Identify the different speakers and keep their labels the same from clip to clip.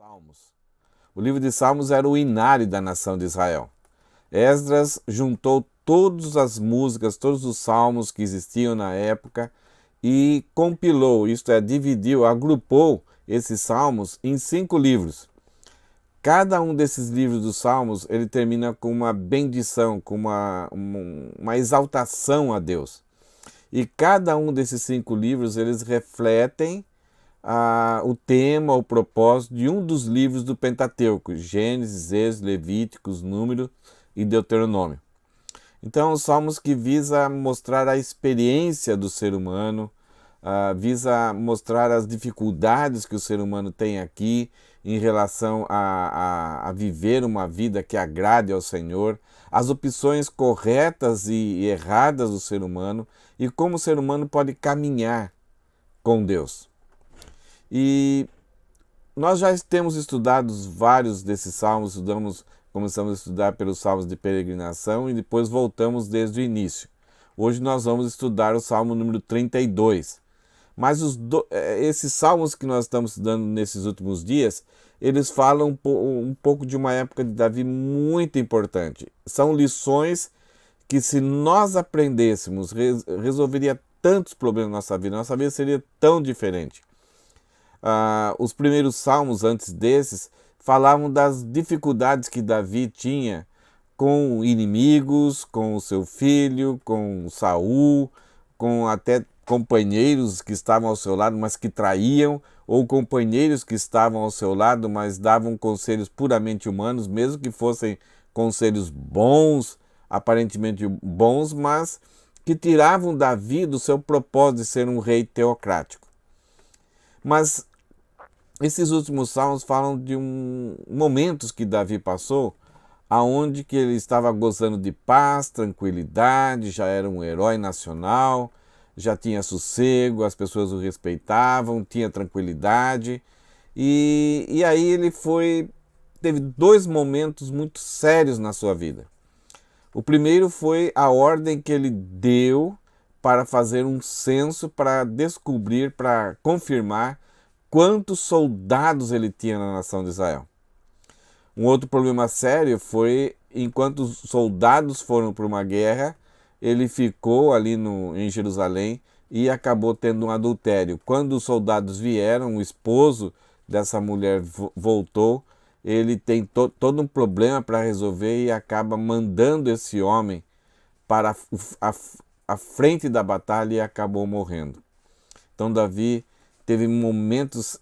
Speaker 1: Salmos. O livro de Salmos era o inário da nação de Israel. Esdras juntou todas as músicas, todos os salmos que existiam na época e compilou, isto é, dividiu, agrupou esses salmos em 5 livros. Cada um desses livros dos salmos, ele termina com uma bendição, com uma exaltação a Deus. E cada um desses 5 livros, eles refletem o tema, o propósito de um dos livros do Pentateuco, Gênesis, Êxodo, Levíticos, Número e Deuteronômio. Então, os salmos que visa mostrar a experiência do ser humano, visa mostrar as dificuldades que o ser humano tem aqui em relação a viver uma vida que agrade ao Senhor, as opções corretas e erradas do ser humano e como o ser humano pode caminhar com Deus. E nós já temos estudado vários desses salmos, começamos a estudar pelos salmos de peregrinação e depois voltamos desde o início. Hoje nós vamos estudar o salmo número 32. Mas esses salmos que nós estamos estudando nesses últimos dias, eles falam um pouco de uma época de Davi muito importante. São lições que, se nós aprendêssemos, resolveria tantos problemas na nossa vida seria tão diferente. Os primeiros salmos antes desses falavam das dificuldades que Davi tinha com inimigos, com o seu filho, com Saul, com até companheiros que estavam ao seu lado, mas que traíam, ou companheiros que estavam ao seu lado, mas davam conselhos puramente humanos, mesmo que fossem conselhos bons, aparentemente bons, mas que tiravam Davi do seu propósito de ser um rei teocrático. Mas esses últimos salmos falam de momentos que Davi passou, aonde que ele estava gozando de paz, tranquilidade, já era um herói nacional, já tinha sossego, as pessoas o respeitavam, tinha tranquilidade. E aí ele teve 2 momentos muito sérios na sua vida. O primeiro foi a ordem que ele deu para fazer um censo, para descobrir, para confirmar quantos soldados ele tinha na nação de Israel. Um outro problema sério foi, enquanto os soldados foram para uma guerra, ele ficou ali em Jerusalém e acabou tendo um adultério. Quando os soldados vieram, o esposo dessa mulher voltou, ele tem todo um problema para resolver e acaba mandando esse homem para a frente da batalha e acabou morrendo. Então Davi teve momentos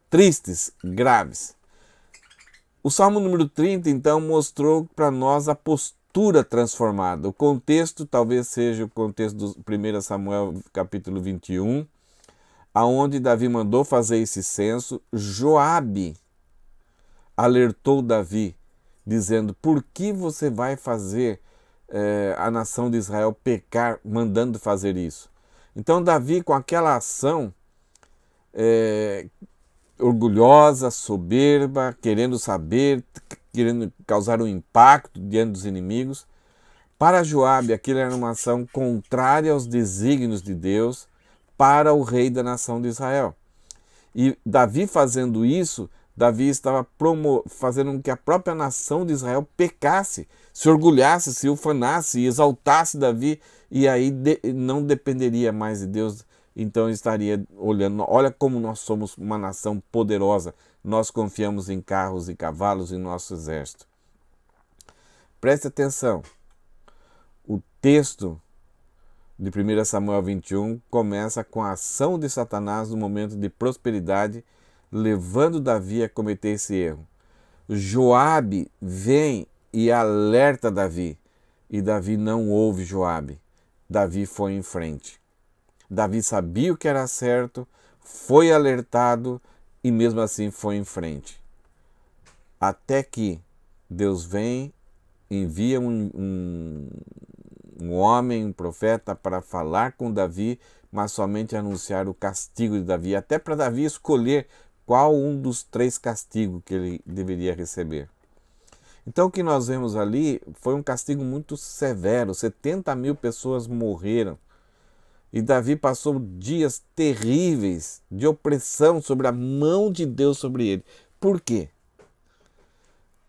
Speaker 1: tristes, graves. O Salmo número 30, então, mostrou para nós a postura transformada. O contexto talvez seja o contexto do 1 Samuel capítulo 21, aonde Davi mandou fazer esse censo. Joabe alertou Davi, dizendo: por que você vai fazer a nação de Israel pecar, mandando fazer isso? Então Davi, com aquela ação orgulhosa, soberba, querendo saber, querendo causar um impacto diante dos inimigos, para Joabe aquilo era uma ação contrária aos desígnios de Deus para o rei da nação de Israel. E Davi fazendo isso, Davi estava fazendo com que a própria nação de Israel pecasse, se orgulhasse, se ufanasse e exaltasse Davi, e aí não dependeria mais de Deus. Então estaria olhando, olha como nós somos uma nação poderosa, nós confiamos em carros e cavalos em nosso exército. Preste atenção, o texto de 1 Samuel 21 começa com a ação de Satanás no momento de prosperidade, levando Davi a cometer esse erro. Joabe vem e alerta Davi, e Davi não ouve Joabe. Davi foi em frente. Davi sabia o que era certo, foi alertado e mesmo assim foi em frente. Até que Deus vem, envia um homem, um profeta, para falar com Davi, mas somente anunciar o castigo de Davi, até para Davi escolher qual um dos 3 castigos que ele deveria receber. Então o que nós vemos ali foi um castigo muito severo, 70.000 pessoas morreram. E Davi passou dias terríveis de opressão sobre a mão de Deus sobre ele. Por quê?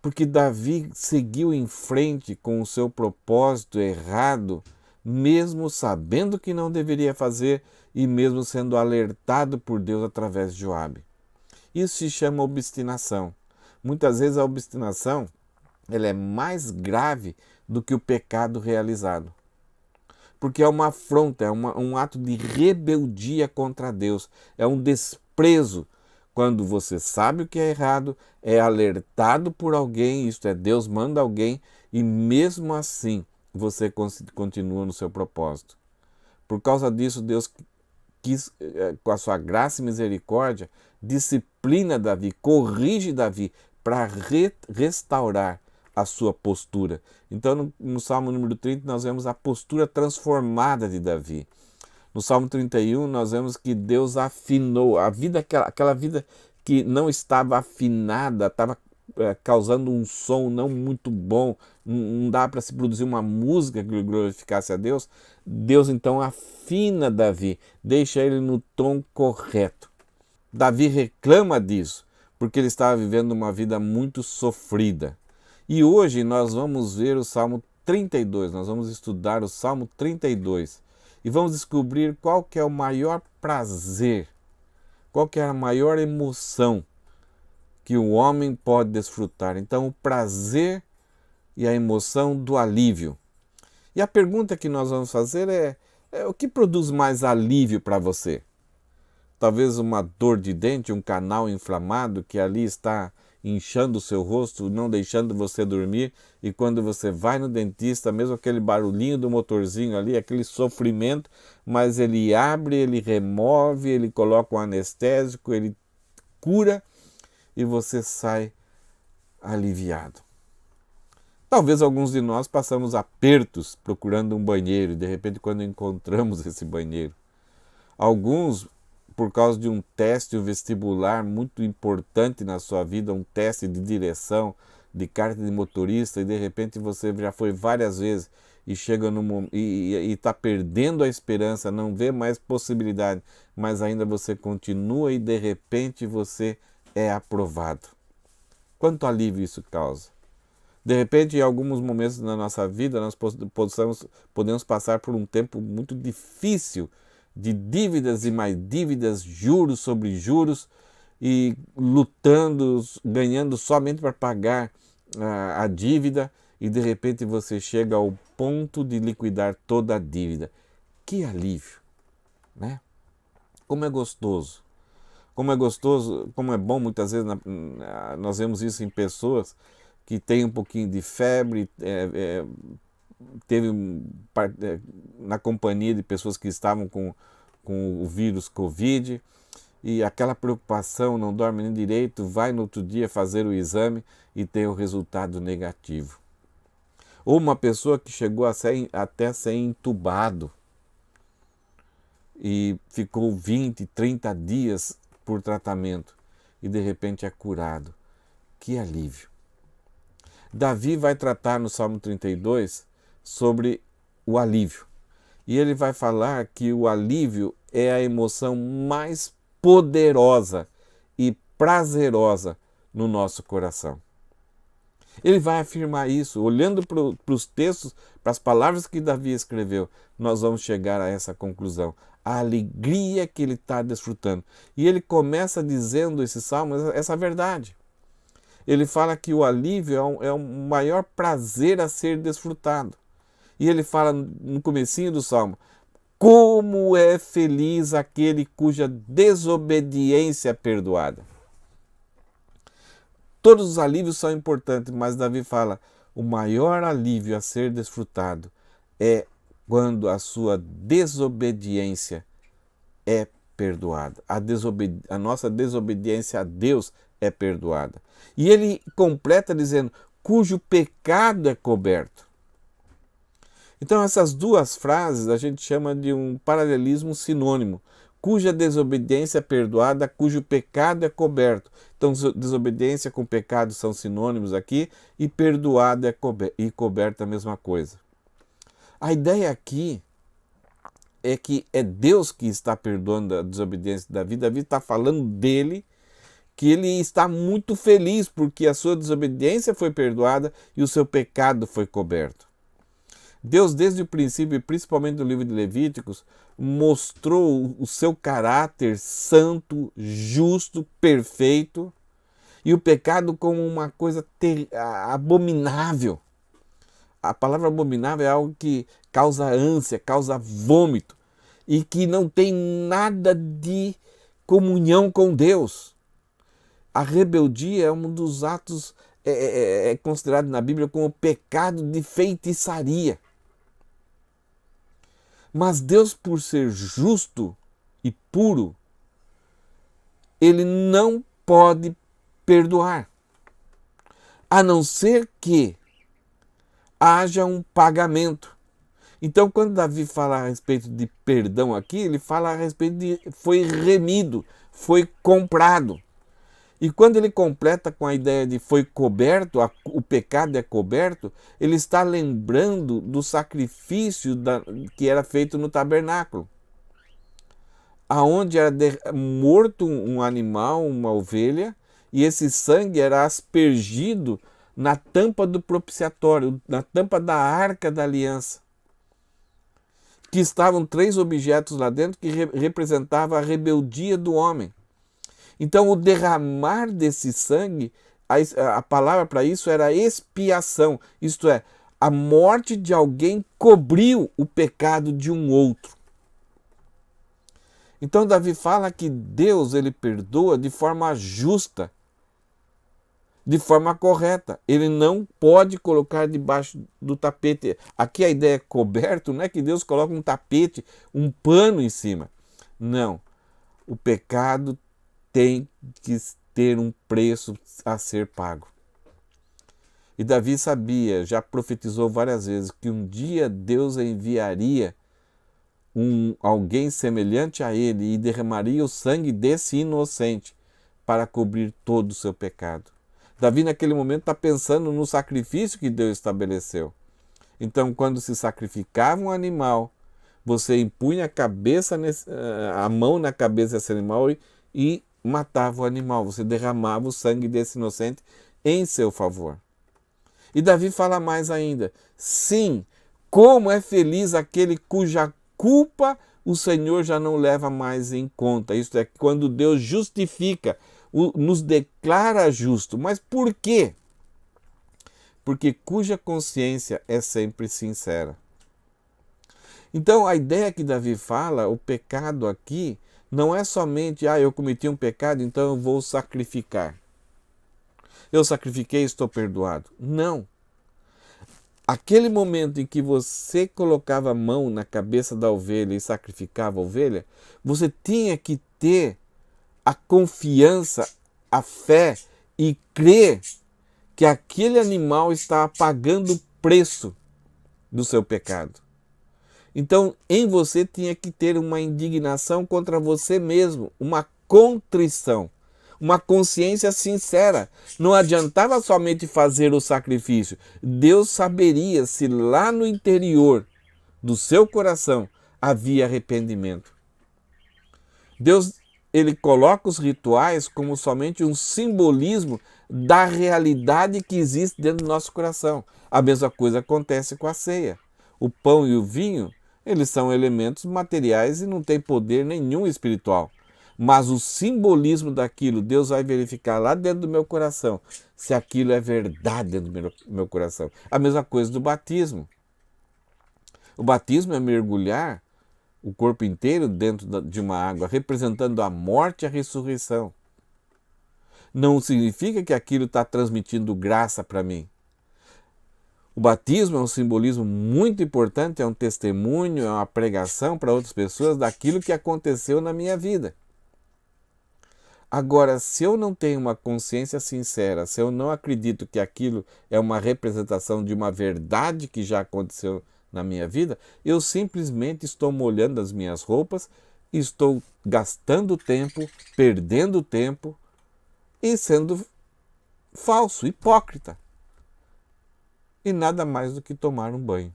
Speaker 1: Porque Davi seguiu em frente com o seu propósito errado, mesmo sabendo que não deveria fazer e mesmo sendo alertado por Deus através de Joabe. Isso se chama obstinação. Muitas vezes a obstinação ela é mais grave do que o pecado realizado. Porque é uma afronta, é um ato de rebeldia contra Deus, é um desprezo. Quando você sabe o que é errado, é alertado por alguém, isto é, Deus manda alguém, e mesmo assim você continua no seu propósito. Por causa disso, Deus quis, com a sua graça e misericórdia, disciplina Davi, corrige Davi para restaurar a sua postura. Então, no Salmo número 30, nós vemos a postura transformada de Davi. No Salmo 31, nós vemos que Deus afinou a vida, aquela vida que não estava afinada, estava causando um som não muito bom, não dá para se produzir uma música que glorificasse a Deus. Deus então afina Davi, deixa ele no tom correto. Davi reclama disso, porque ele estava vivendo uma vida muito sofrida. E hoje nós vamos ver o Salmo 32, nós vamos estudar o Salmo 32 e vamos descobrir qual que é o maior prazer, qual que é a maior emoção que o homem pode desfrutar. Então, o prazer e a emoção do alívio. E a pergunta que nós vamos fazer é o que produz mais alívio para você? Talvez uma dor de dente, um canal inflamado que ali está inchando o seu rosto, não deixando você dormir, e quando você vai no dentista, mesmo aquele barulhinho do motorzinho ali, aquele sofrimento, mas ele abre, ele remove, ele coloca um anestésico, ele cura e você sai aliviado. Talvez alguns de nós passamos apertos procurando um banheiro e de repente quando encontramos esse banheiro. Alguns por causa de um teste vestibular muito importante na sua vida, um teste de direção, de carta de motorista, e de repente você já foi várias vezes e chega e está perdendo a esperança, não vê mais possibilidade, mas ainda você continua e de repente você é aprovado. Quanto alívio isso causa? De repente, em alguns momentos na nossa vida, nós podemos passar por um tempo muito difícil, de dívidas e mais dívidas, juros sobre juros, e lutando, ganhando somente para pagar a dívida, e de repente você chega ao ponto de liquidar toda a dívida. Que alívio, né? Como é gostoso. Como é gostoso, como é bom, muitas vezes nós vemos isso em pessoas que têm um pouquinho de febre, teve na companhia de pessoas que estavam com o vírus Covid, e aquela preocupação, não dorme nem direito, vai no outro dia fazer o exame e tem o resultado negativo. Ou uma pessoa que chegou até ser entubado e ficou 20, 30 dias por tratamento e de repente é curado. Que alívio! Davi vai tratar no Salmo 32 sobre o alívio. E ele vai falar que o alívio é a emoção mais poderosa e prazerosa no nosso coração. Ele vai afirmar isso, olhando para os textos, para as palavras que Davi escreveu, nós vamos chegar a essa conclusão. A alegria que ele está desfrutando. E ele começa dizendo esse salmo, essa verdade. Ele fala que o alívio é o maior prazer a ser desfrutado. E ele fala no comecinho do salmo, como é feliz aquele cuja desobediência é perdoada. Todos os alívios são importantes, mas Davi fala, o maior alívio a ser desfrutado é quando a sua desobediência é perdoada. A nossa desobediência a Deus é perdoada. E ele completa dizendo, cujo pecado é coberto. Então essas duas frases a gente chama de um paralelismo sinônimo. Cuja desobediência é perdoada, cujo pecado é coberto. Então desobediência com pecado são sinônimos aqui, e perdoada e coberta é a mesma coisa. A ideia aqui é que é Deus que está perdoando a desobediência de Davi. Davi está falando dele, que ele está muito feliz porque a sua desobediência foi perdoada e o seu pecado foi coberto. Deus, desde o princípio, e principalmente no livro de Levíticos, mostrou o seu caráter santo, justo, perfeito, e o pecado como uma coisa abominável. A palavra abominável é algo que causa ânsia, causa vômito, e que não tem nada de comunhão com Deus. A rebeldia é um dos atos considerado na Bíblia como pecado de feitiçaria. Mas Deus, por ser justo e puro, ele não pode perdoar, a não ser que haja um pagamento. Então, quando Davi fala a respeito de perdão aqui, ele fala a respeito de foi remido, foi comprado. E quando ele completa com a ideia de foi coberto, o pecado é coberto, ele está lembrando do sacrifício que era feito no tabernáculo, aonde era morto um animal, uma ovelha, e esse sangue era aspergido na tampa do propiciatório, na tampa da arca da aliança, que estavam 3 objetos lá dentro que representavam a rebeldia do homem. Então, o derramar desse sangue, a palavra para isso era expiação, isto é, a morte de alguém cobriu o pecado de um outro. Então, Davi fala que Deus, ele perdoa de forma justa, de forma correta. Ele não pode colocar debaixo do tapete. Aqui a ideia é coberto, não é que Deus coloca um tapete, um pano em cima. Não. O pecado tem que ter um preço a ser pago. E Davi sabia, já profetizou várias vezes, que um dia Deus enviaria alguém semelhante a ele e derramaria o sangue desse inocente para cobrir todo o seu pecado. Davi naquele momento está pensando no sacrifício que Deus estabeleceu. Então, quando se sacrificava um animal, você impunha a mão na cabeça desse animal e matava o animal. Você derramava o sangue desse inocente em seu favor. E Davi fala mais ainda. Sim, como é feliz aquele cuja culpa o Senhor já não leva mais em conta. Isto é, quando Deus justifica, nos declara justo. Mas por quê? Porque cuja consciência é sempre sincera. Então, a ideia que Davi fala, o pecado aqui, não é somente, eu cometi um pecado, então eu vou sacrificar. Eu sacrifiquei e estou perdoado. Não. Aquele momento em que você colocava a mão na cabeça da ovelha e sacrificava a ovelha, você tinha que ter a confiança, a fé e crer que aquele animal estava pagando o preço do seu pecado. Então, em você tinha que ter uma indignação contra você mesmo, uma contrição, uma consciência sincera. Não adiantava somente fazer o sacrifício. Deus saberia se lá no interior do seu coração havia arrependimento. Deus, ele coloca os rituais como somente um simbolismo da realidade que existe dentro do nosso coração. A mesma coisa acontece com a ceia. O pão e o vinho, eles são elementos materiais e não têm poder nenhum espiritual. Mas o simbolismo daquilo, Deus vai verificar lá dentro do meu coração, se aquilo é verdade dentro do meu coração. A mesma coisa do batismo. O batismo é mergulhar o corpo inteiro dentro de uma água, representando a morte e a ressurreição. Não significa que aquilo está transmitindo graça para mim. O batismo é um simbolismo muito importante, é um testemunho, é uma pregação para outras pessoas daquilo que aconteceu na minha vida. Agora, se eu não tenho uma consciência sincera, se eu não acredito que aquilo é uma representação de uma verdade que já aconteceu na minha vida, eu simplesmente estou molhando as minhas roupas, estou gastando tempo, perdendo tempo e sendo falso, hipócrita. E nada mais do que tomar um banho.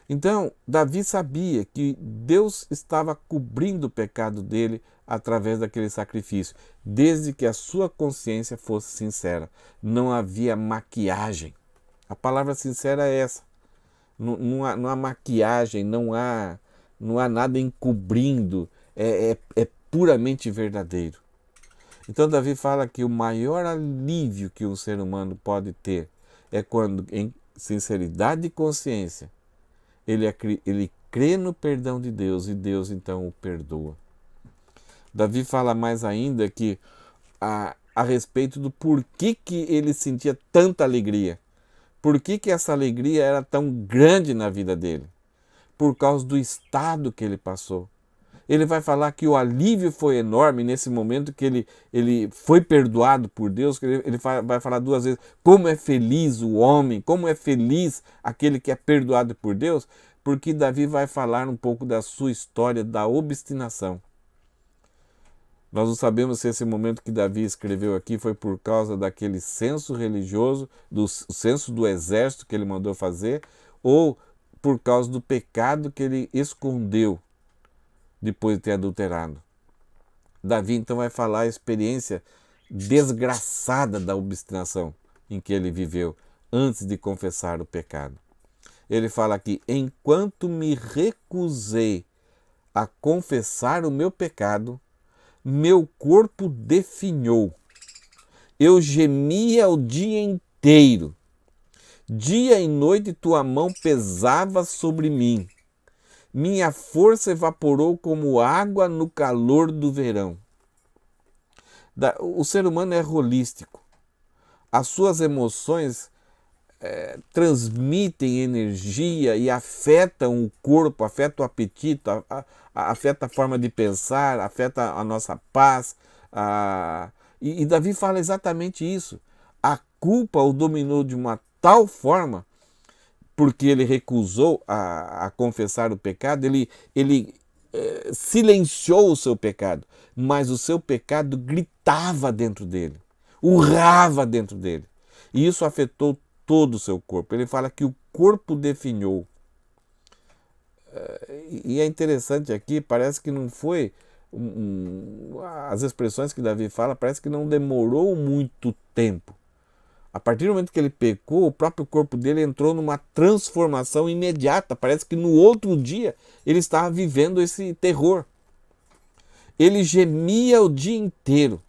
Speaker 1: Então, Davi sabia que Deus estava cobrindo o pecado dele através daquele sacrifício, desde que a sua consciência fosse sincera. Não havia maquiagem. A palavra sincera é essa. Não há maquiagem, não há nada encobrindo. É puramente verdadeiro. Então, Davi fala que o maior alívio que um ser humano pode ter é quando, em sinceridade de consciência, ele crê no perdão de Deus e Deus então o perdoa. Davi fala mais ainda que a respeito do porquê que ele sentia tanta alegria. Por que essa alegria era tão grande na vida dele? Por causa do estado que ele passou. Ele vai falar que o alívio foi enorme nesse momento que ele foi perdoado por Deus. Ele vai falar duas vezes, como é feliz o homem, como é feliz aquele que é perdoado por Deus, porque Davi vai falar um pouco da sua história da obstinação. Nós não sabemos se esse momento que Davi escreveu aqui foi por causa daquele censo religioso, do censo do exército que ele mandou fazer, ou por causa do pecado que ele escondeu depois de ter adulterado. Davi então vai falar a experiência desgraçada da obstinação em que ele viveu antes de confessar o pecado. Ele fala aqui, enquanto me recusei a confessar o meu pecado, meu corpo definhou. Eu gemia o dia inteiro. Dia e noite tua mão pesava sobre mim. Minha força evaporou como água no calor do verão. O ser humano é holístico. As suas emoções transmitem energia e afetam o corpo, afetam o apetite, afeta a forma de pensar, afeta a nossa paz. E Davi fala exatamente isso. A culpa o dominou de uma tal forma, porque ele recusou a confessar o pecado, ele silenciou o seu pecado, mas o seu pecado gritava dentro dele, urrava dentro dele. E isso afetou todo o seu corpo. Ele fala que o corpo definhou. E é interessante aqui, parece que não foi... as expressões que Davi fala, parece que não demorou muito tempo. A partir do momento que ele pecou, o próprio corpo dele entrou numa transformação imediata. Parece que no outro dia ele estava vivendo esse terror. Ele gemia o dia inteiro.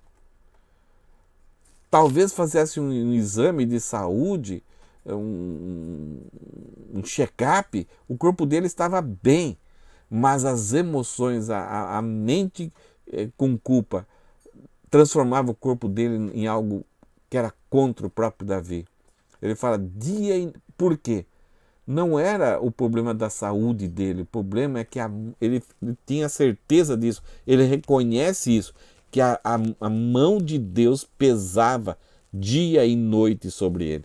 Speaker 1: Talvez fizesse um exame de saúde, um check-up, o corpo dele estava bem, mas as emoções, a mente com culpa, transformava o corpo dele em algo que era contra o próprio Davi. Ele fala, por quê? Não era o problema da saúde dele, o problema é que ele tinha certeza disso, ele reconhece isso, que a mão de Deus pesava dia e noite sobre ele.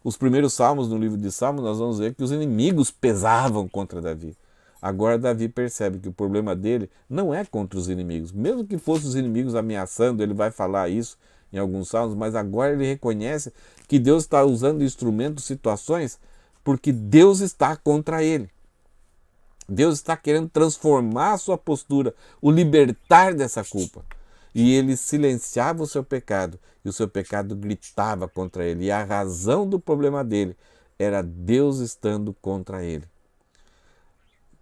Speaker 1: Os primeiros salmos, no livro de Salmos, nós vamos ver que os inimigos pesavam contra Davi. Agora Davi percebe que o problema dele não é contra os inimigos. Mesmo que fossem os inimigos ameaçando, ele vai falar isso em alguns salmos, mas agora ele reconhece que Deus está usando instrumentos, situações, porque Deus está contra ele. Deus está querendo transformar a sua postura, o libertar dessa culpa. E ele silenciava o seu pecado, e o seu pecado gritava contra ele. E a razão do problema dele era Deus estando contra ele.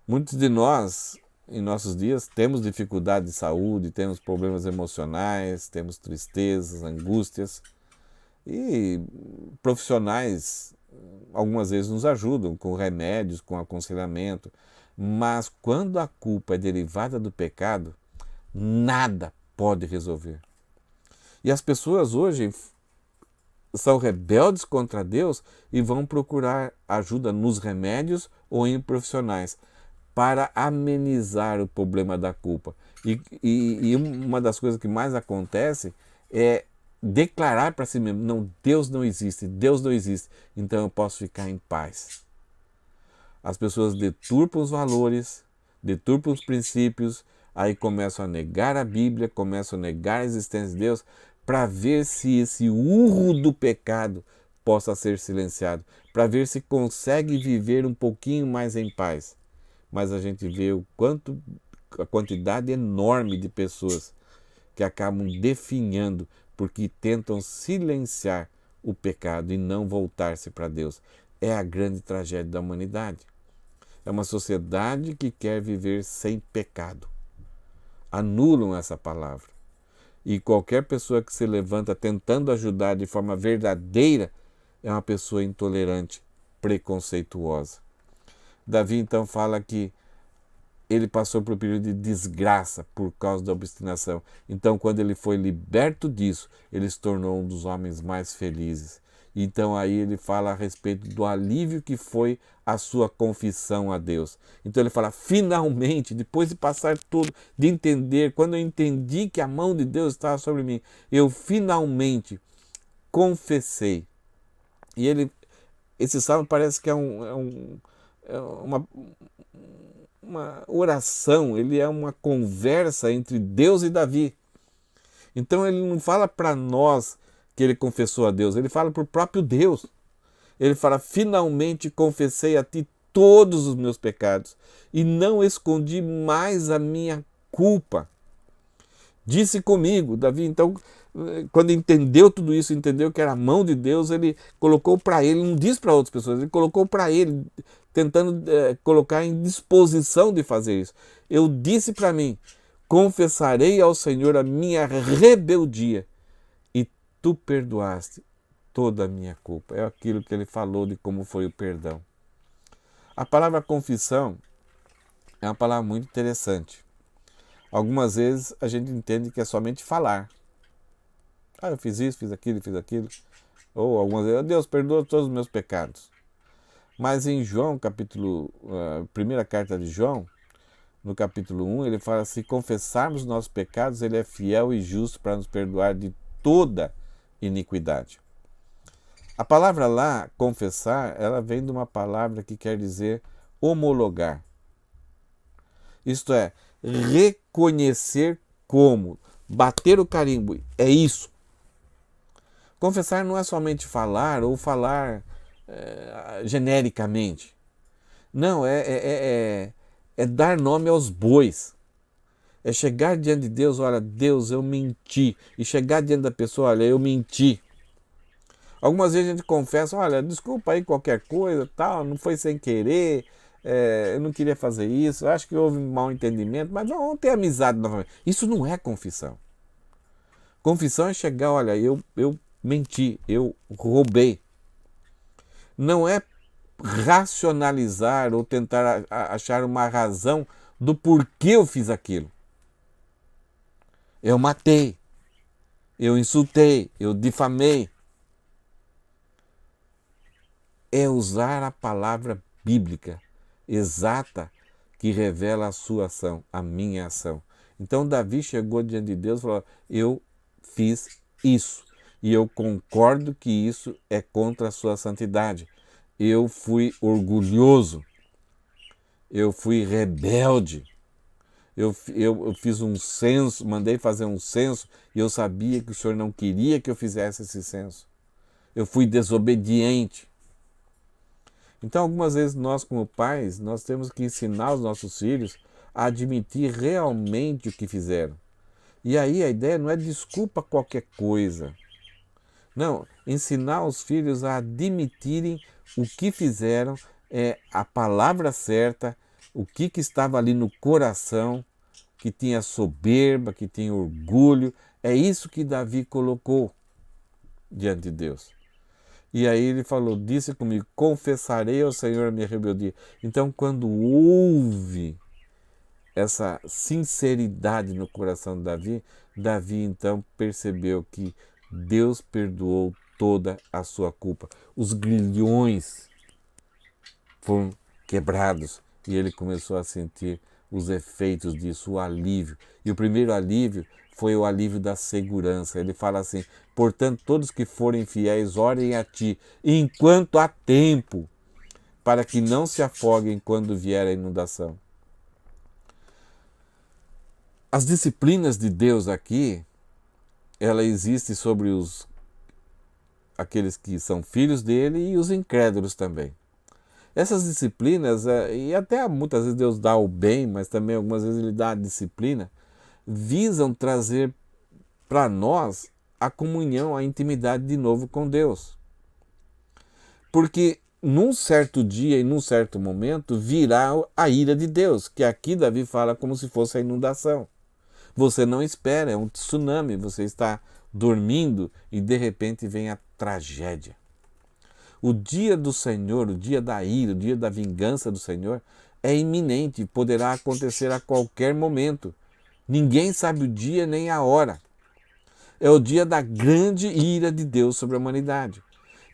Speaker 1: Muitos de nós, em nossos dias, temos dificuldade de saúde, temos problemas emocionais, temos tristezas, angústias. E profissionais, algumas vezes, nos ajudam com remédios, com aconselhamento. Mas quando a culpa é derivada do pecado, nada pode resolver. E as pessoas hoje são rebeldes contra Deus e vão procurar ajuda nos remédios ou em profissionais para amenizar o problema da culpa. E uma das coisas que mais acontece é declarar para si mesmo, não, Deus não existe, então eu posso ficar em paz. As pessoas deturpam os valores, deturpam os princípios, aí começam a negar a Bíblia, começam a negar a existência de Deus, para ver se esse urro do pecado possa ser silenciado, para ver se consegue viver um pouquinho mais em paz. Mas a gente vê a quantidade enorme de pessoas que acabam definhando porque tentam silenciar o pecado e não voltar-se para Deus. É a grande tragédia da humanidade. É uma sociedade que quer viver sem pecado. Anulam essa palavra. E qualquer pessoa que se levanta tentando ajudar de forma verdadeira é uma pessoa intolerante, preconceituosa. Davi então fala que ele passou por um período de desgraça por causa da obstinação. Então, quando ele foi liberto disso, ele se tornou um dos homens mais felizes. Então, aí ele fala a respeito do alívio que foi a sua confissão a Deus. Então, ele fala, finalmente, depois de passar tudo, de entender, quando eu entendi que a mão de Deus estava sobre mim, eu finalmente confessei. E esse salmo parece que é uma oração, ele é uma conversa entre Deus e Davi. Então ele não fala para nós que ele confessou a Deus, ele fala para o próprio Deus. Ele fala, finalmente confessei a ti todos os meus pecados e não escondi mais a minha culpa. Disse comigo, Davi, então, quando entendeu tudo isso, entendeu que era a mão de Deus, ele colocou para ele, não diz para outras pessoas, ele colocou para ele, tentando colocar em disposição de fazer isso. Eu disse para mim, confessarei ao Senhor a minha rebeldia e tu perdoaste toda a minha culpa. É aquilo que ele falou de como foi o perdão. A palavra confissão é uma palavra muito interessante. Algumas vezes a gente entende que é somente falar. Ah, eu fiz isso, fiz aquilo, fiz aquilo. Ou algumas vezes, Deus perdoa todos os meus pecados. Mas em João, primeira carta de João, no capítulo 1, ele fala, se confessarmos nossos pecados, ele é fiel e justo para nos perdoar de toda iniquidade. A palavra lá, confessar, ela vem de uma palavra que quer dizer homologar. Isto é, reconhecer como, bater o carimbo, é isso. Confessar não é somente falar ou falar genericamente. Não, é dar nome aos bois. É chegar diante de Deus, olha, Deus, eu menti. E chegar diante da pessoa, olha, eu menti. Algumas vezes a gente confessa, olha, desculpa aí qualquer coisa, tal, não foi sem querer, eu não queria fazer isso, acho que houve um mal entendimento, mas vamos ter amizade novamente. Isso não é confissão. Confissão é chegar, olha, eu menti, eu roubei. Não é racionalizar ou tentar achar uma razão do porquê eu fiz aquilo. Eu matei, eu insultei, eu difamei. É usar a palavra bíblica exata que revela a sua ação, a minha ação. Então Davi chegou diante de Deus e falou, eu fiz isso e eu concordo que isso é contra a sua santidade. Eu fui orgulhoso, eu fui rebelde, eu fiz um censo, mandei fazer um censo e eu sabia que o Senhor não queria que eu fizesse esse censo. Eu fui desobediente. Então, algumas vezes nós como pais, nós temos que ensinar os nossos filhos a admitir realmente o que fizeram. E aí a ideia não é desculpa qualquer coisa. Não, ensinar os filhos a admitirem o que fizeram, a palavra certa, o que estava ali no coração, que tinha soberba, que tinha orgulho. É isso que Davi colocou diante de Deus. E aí ele falou, disse comigo, confessarei ao Senhor a minha rebeldia. Então, quando houve essa sinceridade no coração de Davi, Davi então percebeu que Deus perdoou toda a sua culpa. Os grilhões foram quebrados e ele começou a sentir os efeitos disso, o alívio. E o primeiro alívio foi o alívio da segurança. Ele fala assim, portanto, todos que forem fiéis, orem a ti, enquanto há tempo, para que não se afoguem quando vier a inundação. As disciplinas de Deus aqui, ela existe sobre aqueles que são filhos dele e os incrédulos também. Essas disciplinas, e até muitas vezes Deus dá o bem, mas também algumas vezes Ele dá a disciplina, visam trazer para nós a comunhão, a intimidade de novo com Deus. Porque num certo dia e num certo momento virá a ira de Deus, que aqui Davi fala como se fosse a inundação. Você não espera, é um tsunami, você está dormindo e de repente vem a tragédia. O dia do Senhor, o dia da ira, o dia da vingança do Senhor é iminente, poderá acontecer a qualquer momento. Ninguém sabe o dia nem a hora. É o dia da grande ira de Deus sobre a humanidade.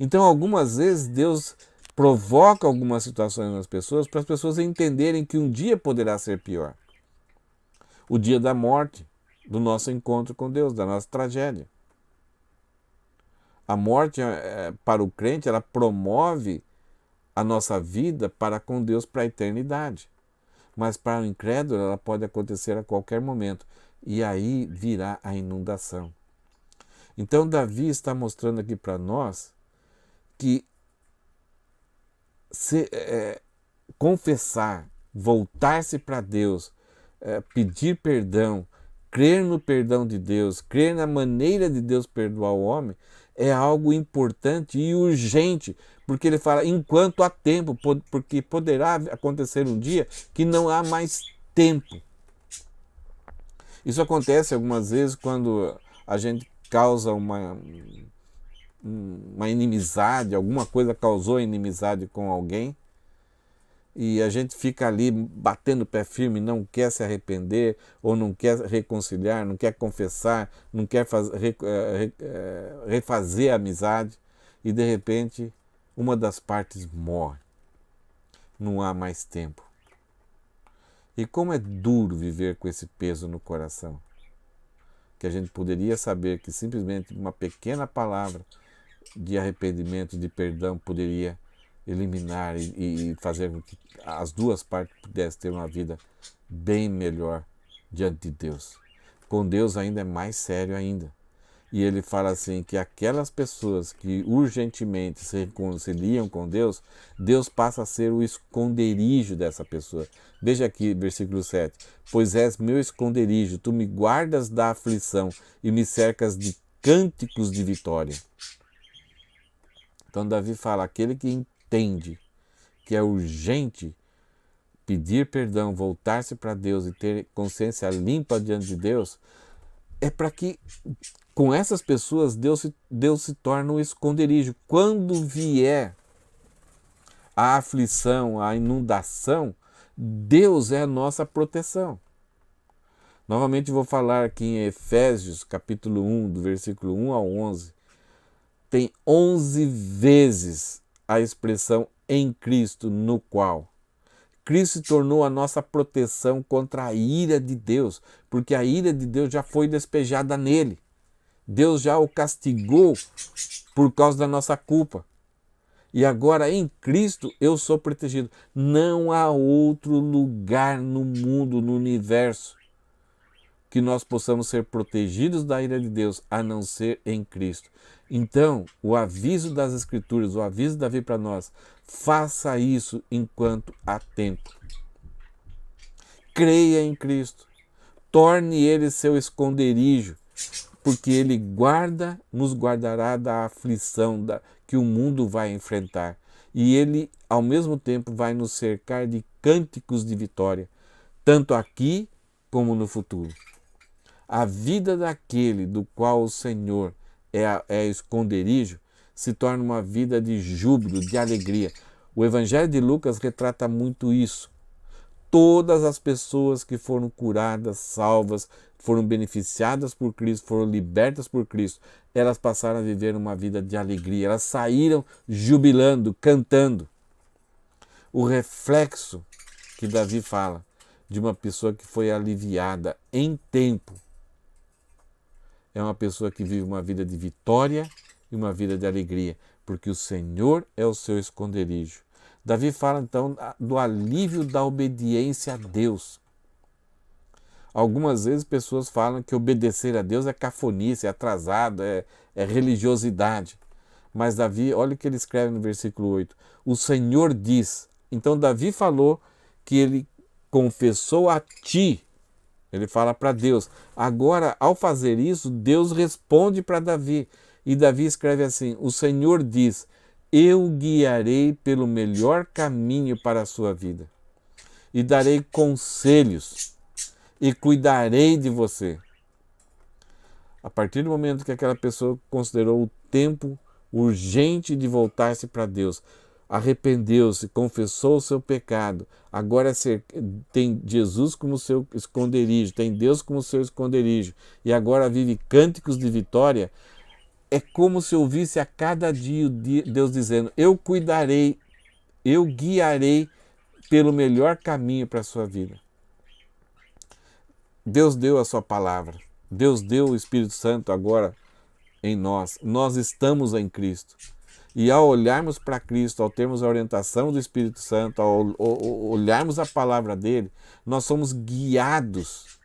Speaker 1: Então, algumas vezes, Deus provoca algumas situações nas pessoas para as pessoas entenderem que um dia poderá ser pior. O dia da morte, do nosso encontro com Deus, da nossa tragédia. A morte, para o crente, ela promove a nossa vida para com Deus para a eternidade. Mas para o incrédulo, ela pode acontecer a qualquer momento. E aí virá a inundação. Então, Davi está mostrando aqui para nós que confessar, voltar-se para Deus, pedir perdão, crer no perdão de Deus, crer na maneira de Deus perdoar o homem, é algo importante e urgente, porque ele fala enquanto há tempo, porque poderá acontecer um dia que não há mais tempo. Isso acontece algumas vezes quando a gente causa uma inimizade, alguma coisa causou inimizade com alguém, e a gente fica ali batendo o pé firme, não quer se arrepender, ou não quer reconciliar, não quer confessar, não quer refazer a amizade, e de repente uma das partes morre. Não há mais tempo. E como é duro viver com esse peso no coração. Que a gente poderia saber que simplesmente uma pequena palavra de arrependimento, de perdão, poderia eliminar e fazer com que as duas partes pudessem ter uma vida bem melhor diante de Deus. Com Deus ainda é mais sério ainda. E ele fala assim que aquelas pessoas que urgentemente se reconciliam com Deus, Deus passa a ser o esconderijo dessa pessoa. Veja aqui, versículo 7. Pois és meu esconderijo, tu me guardas da aflição e me cercas de cânticos de vitória. Então Davi fala, aquele que entende que é urgente pedir perdão, voltar-se para Deus e ter consciência limpa diante de Deus, é para que com essas pessoas Deus se torna um esconderijo. Quando vier a aflição, a inundação, Deus é a nossa proteção. Novamente vou falar aqui em Efésios, capítulo 1, do versículo 1 ao 11. Tem 11 vezes a expressão em Cristo, no qual. Cristo se tornou a nossa proteção contra a ira de Deus, porque a ira de Deus já foi despejada nele. Deus já o castigou por causa da nossa culpa. E agora em Cristo eu sou protegido. Não há outro lugar no mundo, no universo, que nós possamos ser protegidos da ira de Deus, a não ser em Cristo. Então, o aviso das Escrituras, o aviso de Davi para nós, faça isso enquanto há tempo. Creia em Cristo. Torne Ele seu esconderijo, porque Ele nos guardará da aflição que o mundo vai enfrentar. E Ele, ao mesmo tempo, vai nos cercar de cânticos de vitória, tanto aqui como no futuro. A vida daquele do qual o Senhor é esconderijo se torna uma vida de júbilo, de alegria. O Evangelho de Lucas retrata muito isso. Todas as pessoas que foram curadas, salvas, foram beneficiadas por Cristo, foram libertas por Cristo, elas passaram a viver uma vida de alegria. Elas saíram jubilando, cantando. O reflexo que Davi fala de uma pessoa que foi aliviada em tempo é uma pessoa que vive uma vida de vitória e uma vida de alegria, porque o Senhor é o seu esconderijo. Davi fala então do alívio da obediência a Deus. Algumas vezes pessoas falam que obedecer a Deus é cafonice, é atrasado, é religiosidade. Mas Davi, olha o que ele escreve no versículo 8. O Senhor diz. Então Davi falou que ele confessou a ti. Ele fala para Deus. Agora, ao fazer isso, Deus responde para Davi. E Davi escreve assim: o Senhor diz, eu guiarei pelo melhor caminho para a sua vida. E darei conselhos. E cuidarei de você. A partir do momento que aquela pessoa considerou o tempo urgente de voltar-se para Deus, arrependeu-se, confessou o seu pecado, agora tem Jesus como seu esconderijo, tem Deus como seu esconderijo, e agora vive cânticos de vitória, é como se ouvisse a cada dia Deus dizendo, eu cuidarei, eu guiarei pelo melhor caminho para a sua vida. Deus deu a sua palavra, Deus deu o Espírito Santo agora em nós, nós estamos em Cristo. E ao olharmos para Cristo, ao termos a orientação do Espírito Santo, ao olharmos a palavra dele, nós somos guiados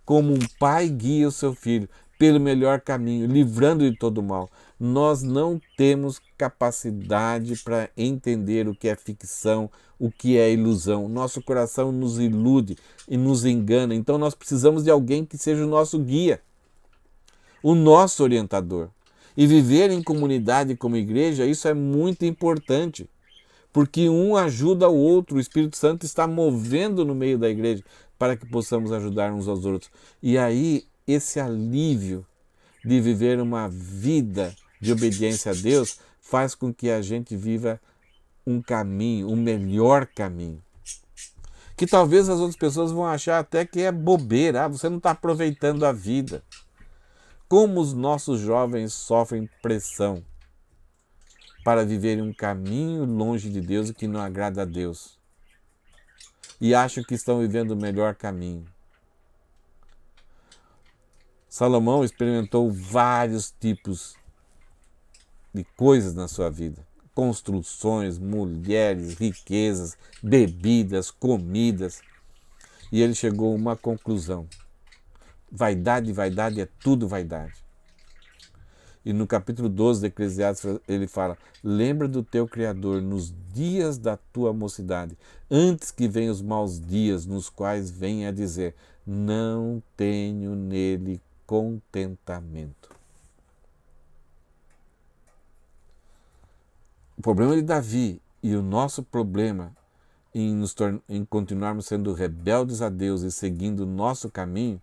Speaker 1: como um pai guia o seu filho pelo melhor caminho, livrando de todo mal. Nós não temos capacidade para entender o que é ficção, o que é ilusão. Nosso coração nos ilude e nos engana. Então nós precisamos de alguém que seja o nosso guia, o nosso orientador. E viver em comunidade como igreja, isso é muito importante, porque um ajuda o outro, o Espírito Santo está movendo no meio da igreja para que possamos ajudar uns aos outros. E aí, esse alívio de viver uma vida de obediência a Deus faz com que a gente viva um caminho, um melhor caminho. Que talvez as outras pessoas vão achar até que é bobeira, você não está aproveitando a vida. Como os nossos jovens sofrem pressão para viverem um caminho longe de Deus e que não agrada a Deus. E acham que estão vivendo o melhor caminho. Salomão experimentou vários tipos de coisas na sua vida. Construções, mulheres, riquezas, bebidas, comidas. E ele chegou a uma conclusão. Vaidade, vaidade é tudo vaidade. E no capítulo 12 de Eclesiastes ele fala, lembra do teu Criador nos dias da tua mocidade, antes que venham os maus dias, nos quais venha a dizer, não tenho nele contentamento. O problema de Davi e o nosso problema em continuarmos sendo rebeldes a Deus e seguindo o nosso caminho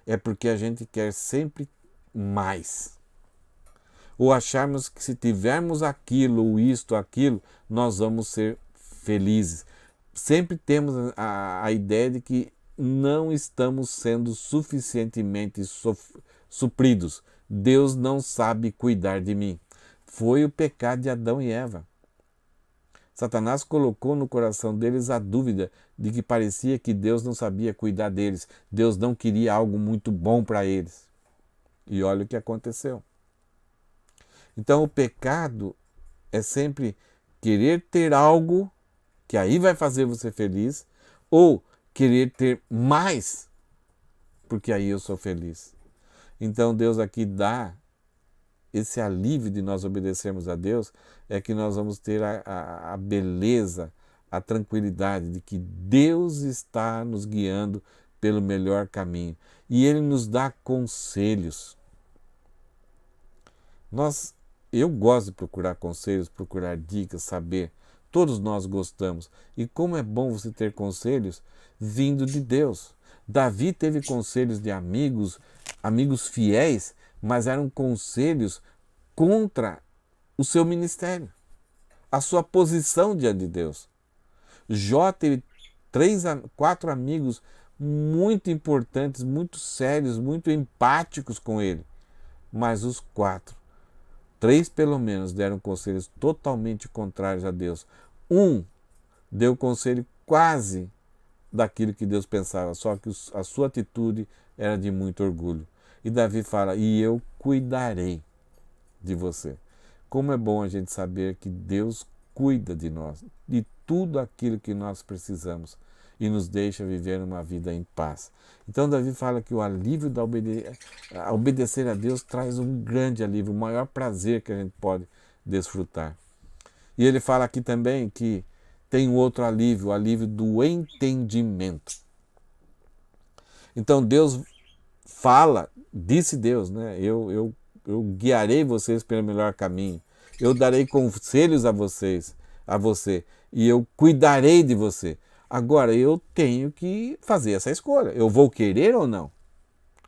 Speaker 1: é porque a gente quer sempre mais. Ou acharmos que se tivermos aquilo, ou isto, aquilo, nós vamos ser felizes. Sempre temos a ideia de que não estamos sendo suficientemente supridos. Deus não sabe cuidar de mim. Foi o pecado de Adão e Eva. Satanás colocou no coração deles a dúvida de que parecia que Deus não sabia cuidar deles. Deus não queria algo muito bom para eles. E olha o que aconteceu. Então o pecado é sempre querer ter algo que aí vai fazer você feliz, ou querer ter mais, porque aí eu sou feliz. Então Deus aqui dá esse alívio de nós obedecermos a Deus, é que nós vamos ter a beleza, a tranquilidade de que Deus está nos guiando pelo melhor caminho. E Ele nos dá conselhos. Eu gosto de procurar conselhos, procurar dicas, saber. Todos nós gostamos. E como é bom você ter conselhos vindo de Deus. Davi teve conselhos de amigos fiéis, mas eram conselhos contra o seu ministério, a sua posição diante de Deus. Jó teve 4 amigos muito importantes, muito sérios, muito empáticos com ele, mas os 3 pelo menos deram conselhos totalmente contrários a Deus. Um deu conselho quase daquilo que Deus pensava, só que a sua atitude era de muito orgulho. E Davi fala, e eu cuidarei de você. Como é bom a gente saber que Deus cuida de nós, de tudo aquilo que nós precisamos e nos deixa viver uma vida em paz. Então Davi fala que o alívio a obedecer a Deus traz um grande alívio, o maior prazer que a gente pode desfrutar. E ele fala aqui também que tem um outro alívio, o alívio do entendimento. Então Deus fala, disse Deus, né? Eu guiarei vocês pelo melhor caminho. Eu darei conselhos a você, e eu cuidarei de você. Agora eu tenho que fazer essa escolha. Eu vou querer ou não?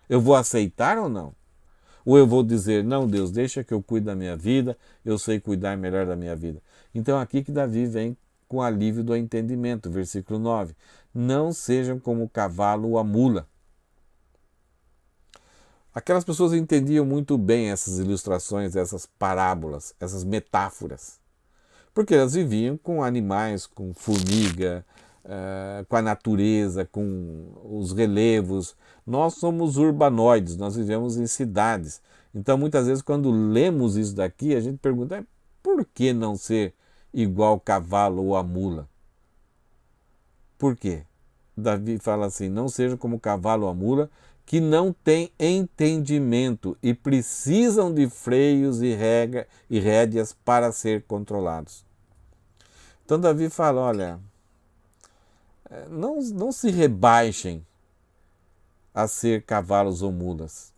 Speaker 1: Eu vou aceitar ou não? Ou eu vou dizer, não, Deus, deixa que eu cuide da minha vida, eu sei cuidar melhor da minha vida. Então aqui que Davi vem com o alívio do entendimento, versículo 9. Não sejam como o cavalo ou a mula. Aquelas pessoas entendiam muito bem essas ilustrações, essas parábolas, essas metáforas. Porque elas viviam com animais, com formiga, com a natureza, com os relevos. Nós somos urbanoides, nós vivemos em cidades. Então, muitas vezes, quando lemos isso daqui, a gente pergunta, por que não ser igual o cavalo ou a mula? Por quê? Davi fala assim, não seja como o cavalo ou a mula, que não têm entendimento e precisam de freios e rédeas para ser controlados. Então Davi fala, olha, não se rebaixem a ser cavalos ou mulas.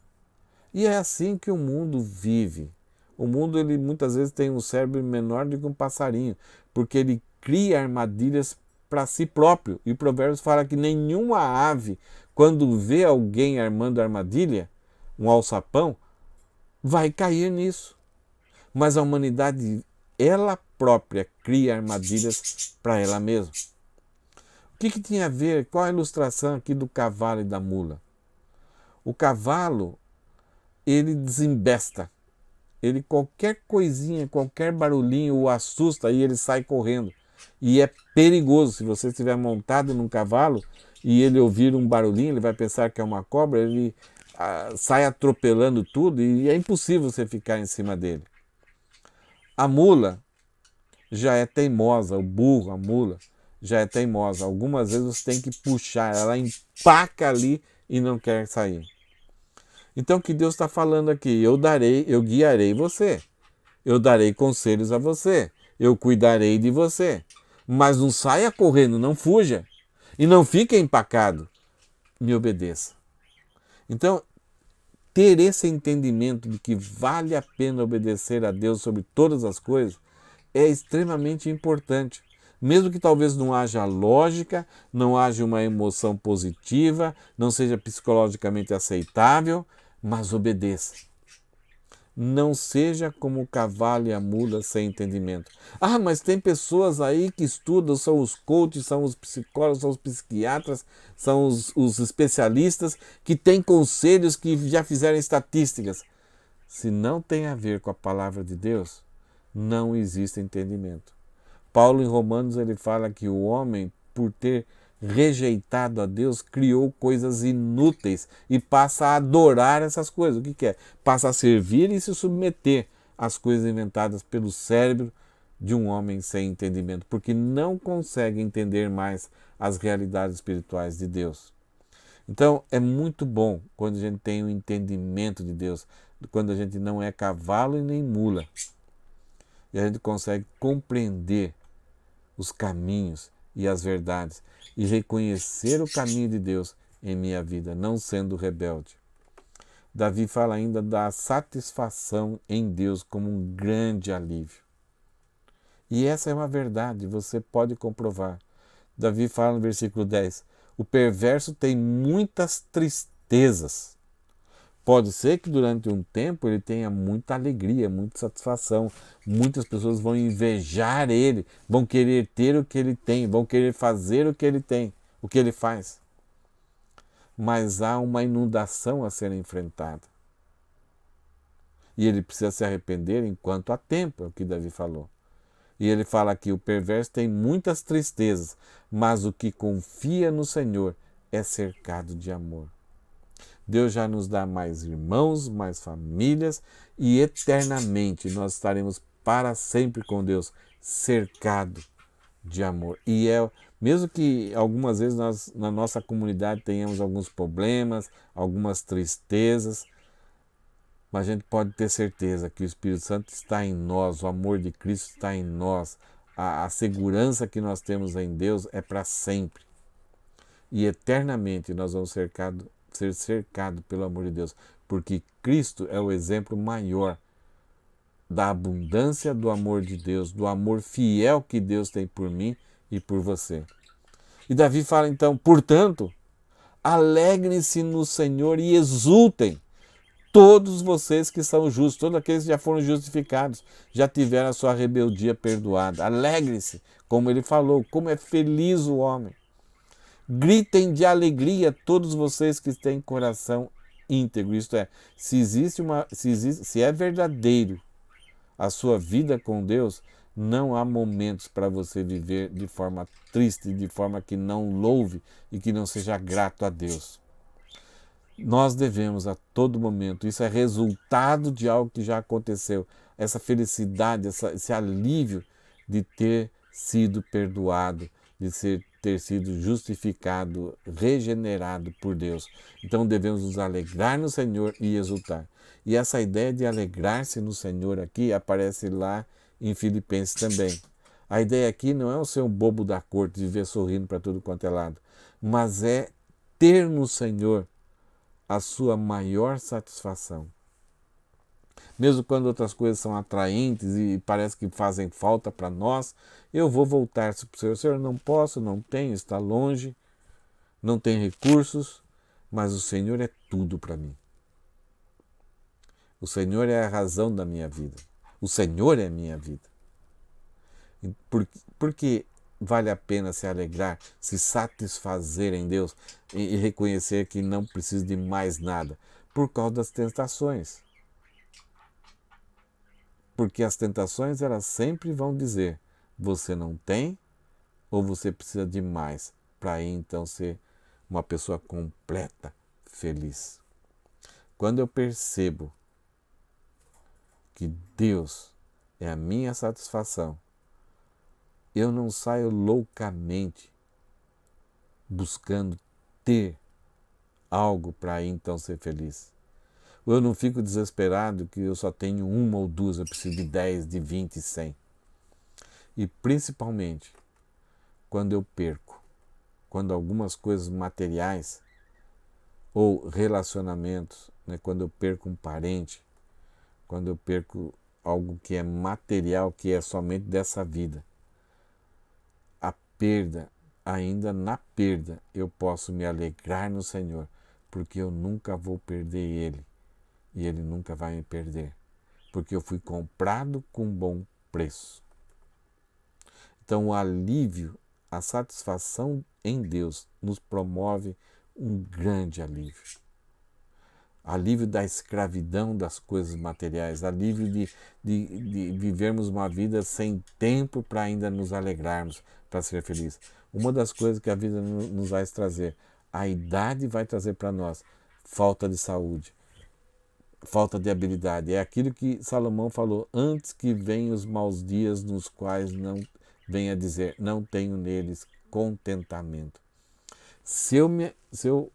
Speaker 1: E é assim que o mundo vive. O mundo, ele muitas vezes tem um cérebro menor do que um passarinho, porque ele cria armadilhas para si próprio. E Provérbios fala que nenhuma ave, quando vê alguém armando armadilha, um alçapão, vai cair nisso. Mas a humanidade, ela própria, cria armadilhas para ela mesma. O que tinha a ver? Qual a ilustração aqui do cavalo e da mula? O cavalo, ele desembesta. Ele, qualquer coisinha, qualquer barulhinho o assusta e ele sai correndo. E é perigoso. Se você estiver montado num cavalo e ele ouvir um barulhinho, ele vai pensar que é uma cobra, ele sai atropelando tudo e é impossível você ficar em cima dele. A mula já é teimosa, o burro, a mula, já é teimosa. Algumas vezes você tem que puxar, ela empaca ali e não quer sair. Então o que Deus está falando aqui? Eu guiarei você. Eu darei conselhos a você. Eu cuidarei de você. Mas não saia correndo, não fuja. E não fique empacado. Me obedeça. Então, ter esse entendimento de que vale a pena obedecer a Deus sobre todas as coisas é extremamente importante. Mesmo que talvez não haja lógica, não haja uma emoção positiva, não seja psicologicamente aceitável, mas obedeça. Não seja como o cavalo e a mula sem entendimento. Ah, mas tem pessoas aí que estudam, são os coaches, são os psicólogos, são os psiquiatras, são os especialistas que têm conselhos, que já fizeram estatísticas. Se não tem a ver com a palavra de Deus, não existe entendimento. Paulo em Romanos ele fala que o homem, por ter rejeitado a Deus, criou coisas inúteis e passa a adorar essas coisas. O que é? Passa a servir e se submeter às coisas inventadas pelo cérebro de um homem sem entendimento, porque não consegue entender mais as realidades espirituais de Deus. Então é muito bom quando a gente tem um entendimento de Deus, quando a gente não é cavalo e nem mula, e a gente consegue compreender os caminhos e as verdades e reconhecer o caminho de Deus em minha vida, não sendo rebelde. Davi fala ainda da satisfação em Deus como um grande alívio. E essa é uma verdade, você pode comprovar. Davi fala no versículo 10, o perverso tem muitas tristezas. Pode ser que durante um tempo ele tenha muita alegria, muita satisfação. Muitas pessoas vão invejar ele, vão querer ter o que ele tem, vão querer fazer o que ele tem, o que ele faz. Mas há uma inundação a ser enfrentada. E ele precisa se arrepender enquanto há tempo, é o que Davi falou. E ele fala que o perverso tem muitas tristezas, mas o que confia no Senhor é cercado de amor. Deus já nos dá mais irmãos, mais famílias e eternamente nós estaremos para sempre com Deus, cercado de amor. E mesmo que algumas vezes nós, na nossa comunidade, tenhamos alguns problemas, algumas tristezas, mas a gente pode ter certeza que o Espírito Santo está em nós, o amor de Cristo está em nós, a segurança que nós temos em Deus é para sempre. E eternamente nós vamos ser cercados pelo amor de Deus, porque Cristo é o exemplo maior da abundância do amor de Deus, do amor fiel que Deus tem por mim e por você. E Davi fala então, portanto, alegrem-se no Senhor e exultem, todos vocês que são justos, todos aqueles que já foram justificados, já tiveram a sua rebeldia perdoada. Alegrem-se, como ele falou, como é feliz o homem. Gritem de alegria todos vocês que têm coração íntegro. Isto é, se é verdadeiro a sua vida com Deus, não há momentos para você viver de forma triste, de forma que não louve e que não seja grato a Deus. Nós devemos a todo momento, isso é resultado de algo que já aconteceu, essa felicidade, esse alívio de ter sido perdoado, de ter sido justificado, regenerado por Deus. Então devemos nos alegrar no Senhor e exultar. E essa ideia de alegrar-se no Senhor aqui aparece lá em Filipenses também. A ideia aqui não é o ser um bobo da corte, viver sorrindo para tudo quanto é lado, mas é ter no Senhor a sua maior satisfação. Mesmo quando outras coisas são atraentes e parece que fazem falta para nós, eu vou voltar para o Senhor. Senhor, não posso, não tenho, está longe, não tenho recursos, mas o Senhor é tudo para mim. O Senhor é a razão da minha vida. O Senhor é a minha vida. Porque vale a pena se alegrar, se satisfazer em Deus e reconhecer que não precisa de mais nada, por causa das tentações. Porque as tentações, elas sempre vão dizer, você não tem ou você precisa de mais para aí então ser uma pessoa completa, feliz. Quando eu percebo que Deus é a minha satisfação, eu não saio loucamente buscando ter algo para aí então ser feliz. Ou eu não fico desesperado que eu só tenho uma ou duas, eu preciso de 10, de 20, 100. E principalmente quando eu perco, quando algumas coisas materiais ou relacionamentos, né, quando eu perco um parente, quando eu perco algo que é material, que é somente dessa vida, a perda, ainda na perda, eu posso me alegrar no Senhor, porque eu nunca vou perder Ele e Ele nunca vai me perder, porque eu fui comprado com bom preço. Então o alívio, a satisfação em Deus nos promove um grande alívio. Alívio da escravidão das coisas materiais, alívio de vivermos uma vida sem tempo para ainda nos alegrarmos, para ser felizes. Uma das coisas que a vida nos vai trazer, a idade vai trazer para nós, falta de saúde, falta de habilidade. É aquilo que Salomão falou, antes que venham os maus dias nos quais não venha dizer, não tenho neles contentamento. Se eu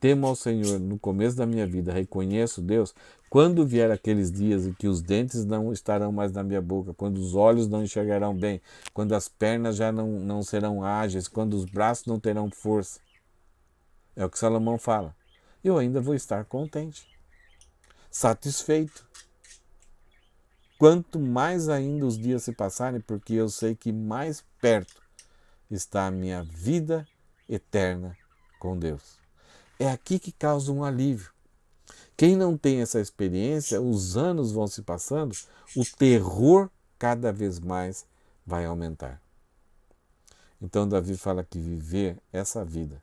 Speaker 1: temo ao Senhor no começo da minha vida, reconheço Deus, quando vier aqueles dias em que os dentes não estarão mais na minha boca, quando os olhos não enxergarão bem, quando as pernas já não serão ágeis, quando os braços não terão força, é o que Salomão fala, eu ainda vou estar contente, satisfeito. Quanto mais ainda os dias se passarem, porque eu sei que mais perto está a minha vida eterna com Deus. É aqui que causa um alívio. Quem não tem essa experiência, os anos vão se passando, o terror cada vez mais vai aumentar. Então Davi fala que viver essa vida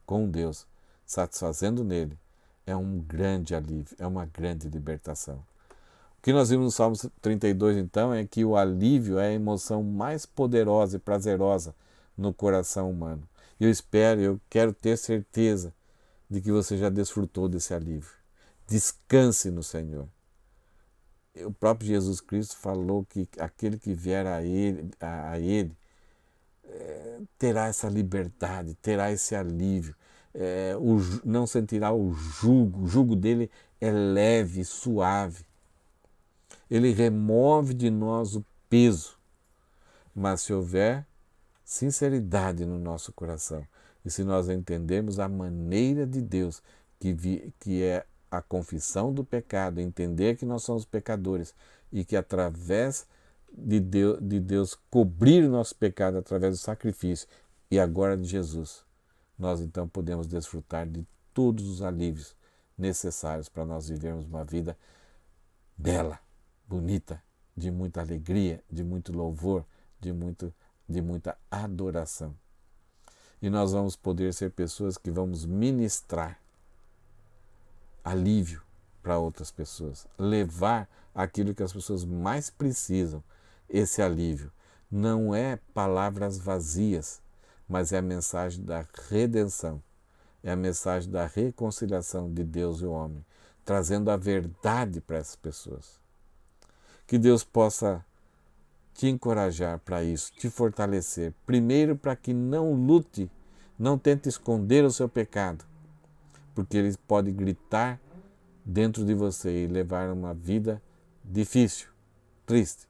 Speaker 1: com Deus, satisfazendo nele, é um grande alívio, é uma grande libertação. O que nós vimos no Salmo 32, então, é que o alívio é a emoção mais poderosa e prazerosa no coração humano. Eu quero ter certeza de que você já desfrutou desse alívio. Descanse no Senhor. O próprio Jesus Cristo falou que aquele que vier a Ele terá essa liberdade, terá esse alívio, não sentirá o jugo dele é leve, suave. Ele remove de nós o peso. Mas se houver sinceridade no nosso coração, e se nós entendermos a maneira de Deus, que é a confissão do pecado, entender que nós somos pecadores e que através de Deus cobrir o nosso pecado através do sacrifício e agora de Jesus, nós então podemos desfrutar de todos os alívios necessários para nós vivermos uma vida bela, bonita, de muita alegria, de muito louvor, de muita adoração. E nós vamos poder ser pessoas que vamos ministrar alívio para outras pessoas, levar aquilo que as pessoas mais precisam, esse alívio. Não é palavras vazias, mas é a mensagem da redenção, é a mensagem da reconciliação de Deus e o homem, trazendo a verdade para essas pessoas. Que Deus possa te encorajar para isso, te fortalecer. Primeiro, para que não lute, não tente esconder o seu pecado, porque ele pode gritar dentro de você e levar uma vida difícil, triste.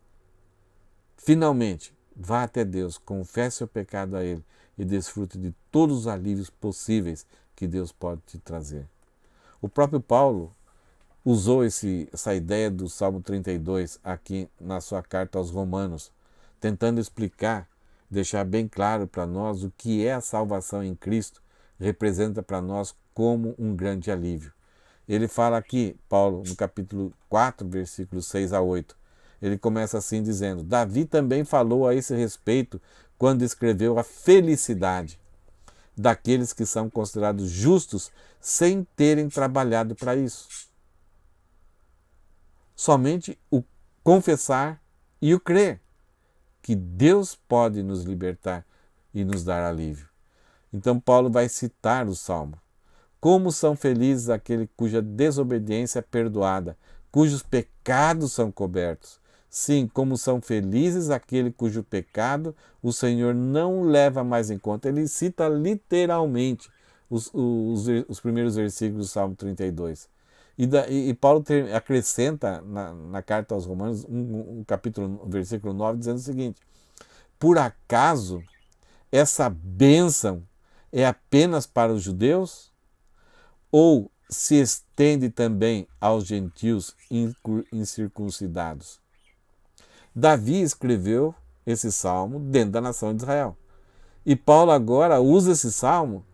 Speaker 1: Finalmente, vá até Deus, confesse o pecado a Ele e desfrute de todos os alívios possíveis que Deus pode te trazer. O próprio Paulo usou essa ideia do Salmo 32 aqui na sua carta aos Romanos, tentando explicar, deixar bem claro para nós o que é a salvação em Cristo, representa para nós como um grande alívio. Ele fala aqui, Paulo, no capítulo 4, versículos 6 a 8, ele começa assim dizendo: Davi também falou a esse respeito quando escreveu a felicidade daqueles que são considerados justos sem terem trabalhado para isso. Somente o confessar e o crer que Deus pode nos libertar e nos dar alívio. Então Paulo vai citar o Salmo. Como são felizes aqueles cuja desobediência é perdoada, cujos pecados são cobertos. Sim, como são felizes aqueles cujo pecado o Senhor não leva mais em conta. Ele cita literalmente os primeiros versículos do Salmo 32. E Paulo acrescenta na carta aos Romanos, um versículo 9, dizendo o seguinte: por acaso essa bênção é apenas para os judeus? Ou se estende também aos gentios incircuncidados? Davi escreveu esse salmo dentro da nação de Israel. E Paulo agora usa esse salmo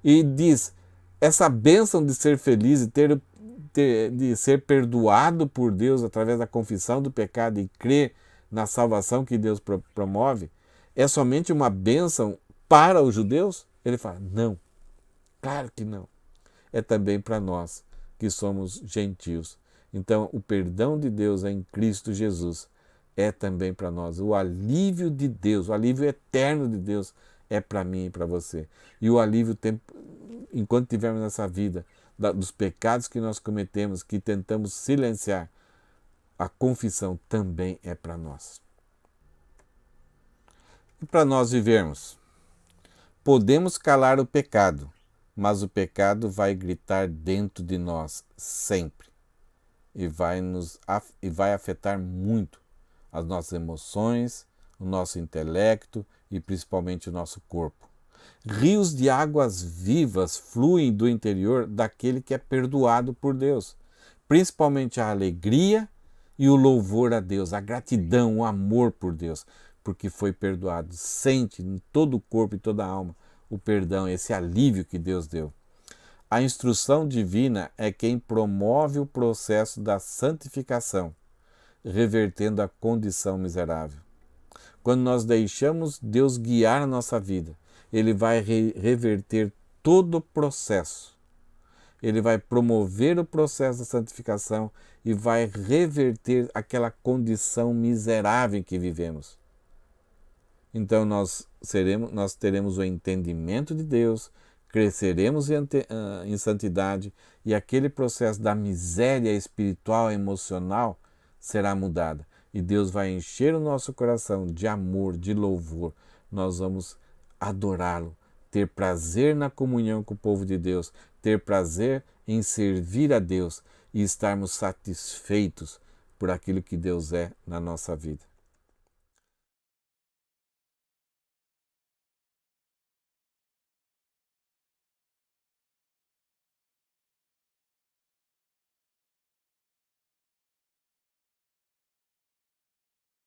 Speaker 1: e diz: essa bênção de ser feliz e de ser perdoado por Deus através da confissão do pecado e crer na salvação que Deus promove, é somente uma bênção para os judeus? Ele fala: não, claro que não. É também para nós que somos gentios. Então, o perdão de Deus em Cristo Jesus é também para nós. O alívio de Deus, o alívio eterno de Deus é para mim e para você. E o alívio, enquanto estivermos nessa vida, dos pecados que nós cometemos, que tentamos silenciar, a confissão também é para nós. E para nós vivermos, podemos calar o pecado, mas o pecado vai gritar dentro de nós sempre e vai afetar muito as nossas emoções, o nosso intelecto e principalmente o nosso corpo. Rios de águas vivas fluem do interior daquele que é perdoado por Deus, principalmente a alegria e o louvor a Deus, a gratidão, o amor por Deus, porque foi perdoado. Sente em todo o corpo e toda a alma o perdão, esse alívio que Deus deu. A instrução divina é quem promove o processo da santificação, revertendo a condição miserável. Quando nós deixamos Deus guiar a nossa vida, Ele vai reverter todo o processo. Ele vai promover o processo da santificação e vai reverter aquela condição miserável em que vivemos. Então nós teremos o entendimento de Deus, cresceremos em santidade e aquele processo da miséria espiritual e emocional será mudada. E Deus vai encher o nosso coração de amor, de louvor. Nós vamos adorá-lo, ter prazer na comunhão com o povo de Deus, ter prazer em servir a Deus e estarmos satisfeitos por aquilo que Deus é na nossa vida.